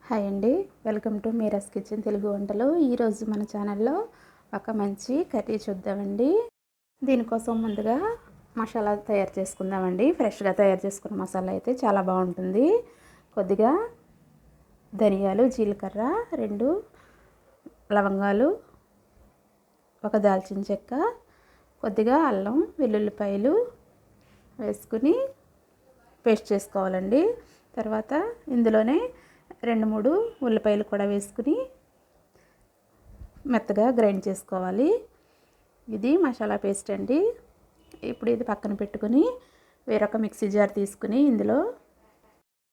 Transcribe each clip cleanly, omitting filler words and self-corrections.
Hi అండి, welcome to మీరాస్ kitchen Telugu వంటలు. ఈరోజు మన ఛానల్లో ఒక మంచి కర్రీ చూద్దామండి. దీనికోసం ముందుగా మసాలా తయారు చేసుకుందామండి. ఫ్రెష్గా తయారు చేసుకున్న మసాలా అయితే చాలా బాగుంటుంది. కొద్దిగా ధనియాలు, జీలకర్ర, 2 లవంగాలు, ఒక దాల్చిన చెక్క, కొద్దిగా అల్లం వెల్లుల్లిపాయలు వేసుకుని పేస్ట్ చేసుకోవాలండి. తర్వాత ఇందులోనే 2-3 ఉల్లిపాయలు కూడా వేసుకుని మెత్తగా గ్రైండ్ చేసుకోవాలి. ఇది మసాలా పేస్ట్ అండి. ఇప్పుడు ఇది పక్కన పెట్టుకుని వేరొక మిక్సీ జార్ తీసుకుని ఇందులో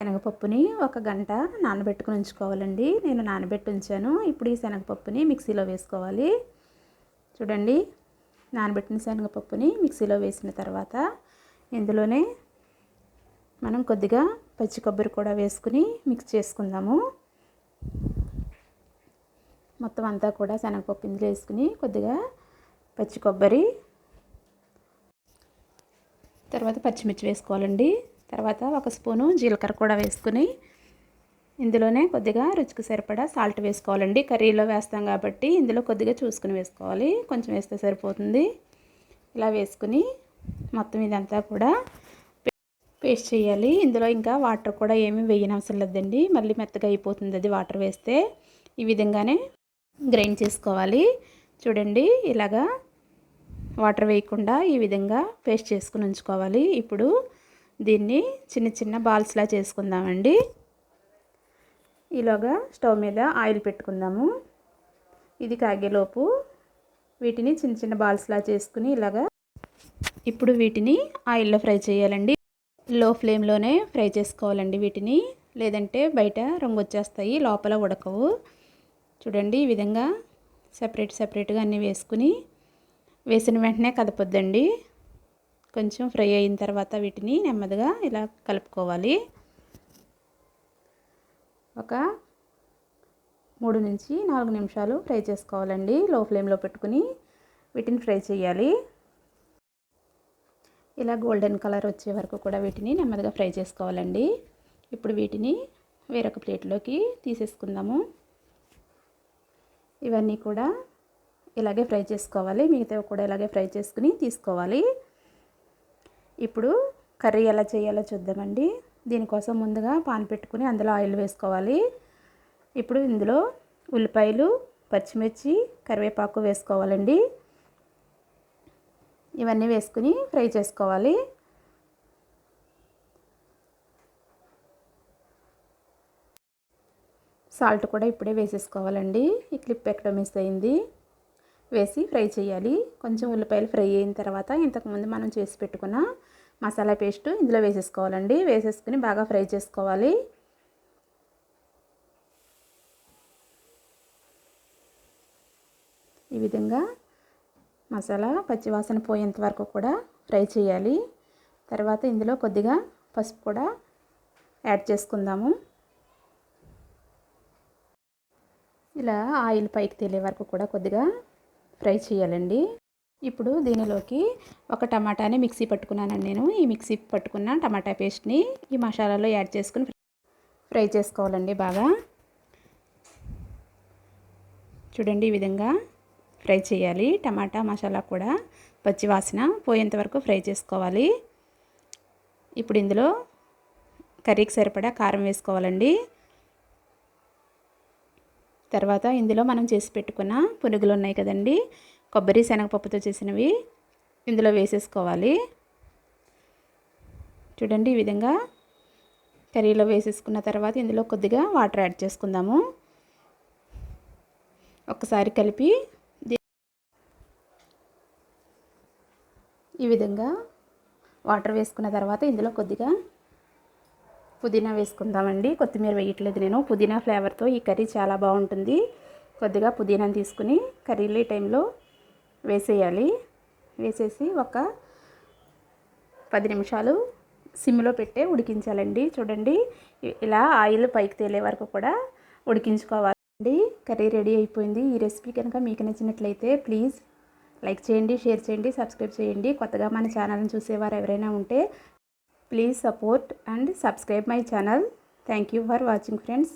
శనగపప్పుని 1 గంట నానబెట్టుకుని ఉంచుకోవాలండి. నేను నానబెట్టి ఉంచాను. ఇప్పుడు ఈ శనగపప్పుని మిక్సీలో వేసుకోవాలి. చూడండి, నానబెట్టిన శనగపప్పుని మిక్సీలో వేసిన తర్వాత ఇందులోనే మనం కొద్దిగా పచ్చి కొబ్బరి కూడా వేసుకుని మిక్స్ చేసుకుందాము. మొత్తం అంతా కూడా శనగపప్పు ఇందులో వేసుకుని కొద్దిగా పచ్చి కొబ్బరి, తర్వాత పచ్చిమిర్చి వేసుకోవాలండి. తర్వాత 1 స్పూను జీలకర్ర కూడా వేసుకుని ఇందులోనే కొద్దిగా రుచికి సరిపడా సాల్ట్ వేసుకోవాలండి. కర్రీలో వేస్తాం కాబట్టి ఇందులో కొద్దిగా చూసుకుని వేసుకోవాలి. కొంచెం వేస్తే సరిపోతుంది. ఇలా వేసుకుని మొత్తం ఇదంతా కూడా పేస్ట్ చేయాలి. ఇందులో ఇంకా వాటర్ కూడా ఏమీ వేయనవసరం లేదండి. మళ్ళీ మెత్తగా అయిపోతుంది అది వాటర్ వేస్తే. ఈ విధంగానే గ్రైండ్ చేసుకోవాలి. చూడండి, ఇలాగా వాటర్ వేయకుండా ఈ విధంగా పేస్ట్ చేసుకుని ఉంచుకోవాలి. ఇప్పుడు దీన్ని చిన్న చిన్న బాల్స్లా చేసుకుందామండి. ఈలోగా స్టవ్ మీద ఆయిల్ పెట్టుకుందాము. ఇది కాగేలోపు వీటిని చిన్న చిన్న బాల్స్లా చేసుకుని ఇలాగా ఇప్పుడు వీటిని ఆయిల్లో ఫ్రై చేయాలండి. లో ఫ్లేమ్లోనే ఫ్రై చేసుకోవాలండి వీటిని, లేదంటే బయట రంగు వచ్చేస్తాయి, లోపల ఉడకవు. చూడండి, ఈ విధంగా సపరేట్గా అన్నీ వేసుకుని వేసిన వెంటనే కదపొద్దండి. కొంచెం ఫ్రై అయిన తర్వాత వీటిని నెమ్మదిగా ఇలా కలుపుకోవాలి. ఒక 3 నుంచి 4 నిమిషాలు ఫ్రై చేసుకోవాలండి. లో ఫ్లేమ్లో పెట్టుకుని వీటిని ఫ్రై చేయాలి. ఇలా గోల్డెన్ కలర్ వచ్చే వరకు కూడా వీటిని నెమ్మదిగా ఫ్రై చేసుకోవాలండి. ఇప్పుడు వీటిని వేరొక ప్లేట్లోకి తీసేసుకుందాము. ఇవన్నీ కూడా ఇలాగే ఫ్రై చేసుకోవాలి. మిగతావి కూడా ఇలాగే ఫ్రై చేసుకుని తీసుకోవాలి. ఇప్పుడు కర్రీ ఎలా చేయాలో చూద్దామండి. దీనికోసం ముందుగా పాన్ పెట్టుకుని అందులో ఆయిల్ వేసుకోవాలి. ఇప్పుడు ఇందులో ఉల్లిపాయలు, పచ్చిమిర్చి, కరివేపాకు వేసుకోవాలండి. ఇవన్నీ వేసుకుని ఫ్రై చేసుకోవాలి. సాల్ట్ కూడా ఇప్పుడే వేసేసుకోవాలండి. ఈ క్లిప్ ఎక్కడ మిస్ అయింది. వేసి ఫ్రై చేయాలి. కొంచెం ఉల్లిపాయలు ఫ్రై అయిన తర్వాత ఇంతకుముందు మనం చేసి పెట్టుకున్న మసాలా పేస్ట్ ఇందులో వేసేసుకోవాలండి. వేసేసుకుని బాగా ఫ్రై చేసుకోవాలి. ఈ విధంగా మసాలా పచ్చివాసన పోయేంత వరకు కూడా ఫ్రై చేయాలి. తర్వాత ఇందులో కొద్దిగా పసుపు కూడా యాడ్ చేసుకుందాము. ఇలా ఆయిల్ పైకి తేలే వరకు కూడా కొద్దిగా ఫ్రై చేయాలండి. ఇప్పుడు దీనిలోకి ఒక టమాటాని మిక్సీ పట్టుకున్నానండి నేను. ఈ మిక్సీ పట్టుకున్న టమాటా పేస్ట్ని ఈ మసాలాలో యాడ్ చేసుకుని ఫ్రై చేసుకోవాలండి బాగా. చూడండి, ఈ విధంగా ఫ్రై చేయాలి. టమాటా మసాలా కూడా పచ్చి వాసన పోయేంత వరకు ఫ్రై చేసుకోవాలి. ఇప్పుడు ఇందులో కర్రీకి సరిపడా కారం వేసుకోవాలండి. తర్వాత ఇందులో మనం చేసి పెట్టుకున్న పునుగులు ఉన్నాయి కదండి, కొబ్బరి శనగపప్పుతో చేసినవి ఇందులో వేసేసుకోవాలి. చూడండి, ఈ విధంగా కర్రీలో వేసేసుకున్న తర్వాత ఇందులో కొద్దిగా వాటర్ యాడ్ చేసుకుందాము. ఒకసారి కలిపి ఈ విధంగా వాటర్ వేసుకున్న తర్వాత ఇందులో కొద్దిగా పుదీనా వేసుకుందామండి. కొత్తిమీర వేయట్లేదు నేను. పుదీనా ఫ్లేవర్తో ఈ కర్రీ చాలా బాగుంటుంది. కొద్దిగా పుదీనాని తీసుకుని కర్రీలో ఈ టైంలో వేసేయాలి. వేసేసి ఒక 10 నిమిషాలు సిమ్లో పెట్టే ఉడికించాలండి. చూడండి, ఇలా ఆయిల్ పైకి తేలే వరకు కూడా ఉడికించుకోవాలండి. కర్రీ రెడీ అయిపోయింది. ఈ రెసిపీ కనుక మీకు నచ్చినట్లయితే ప్లీజ్ లైక్ చేయండి, షేర్ చేయండి, సబ్స్క్రైబ్ చేయండి. కొత్తగా మన ఛానల్ని చూసేవారు ఎవరైనా ఉంటే please support and subscribe my channel. Thank you for watching friends.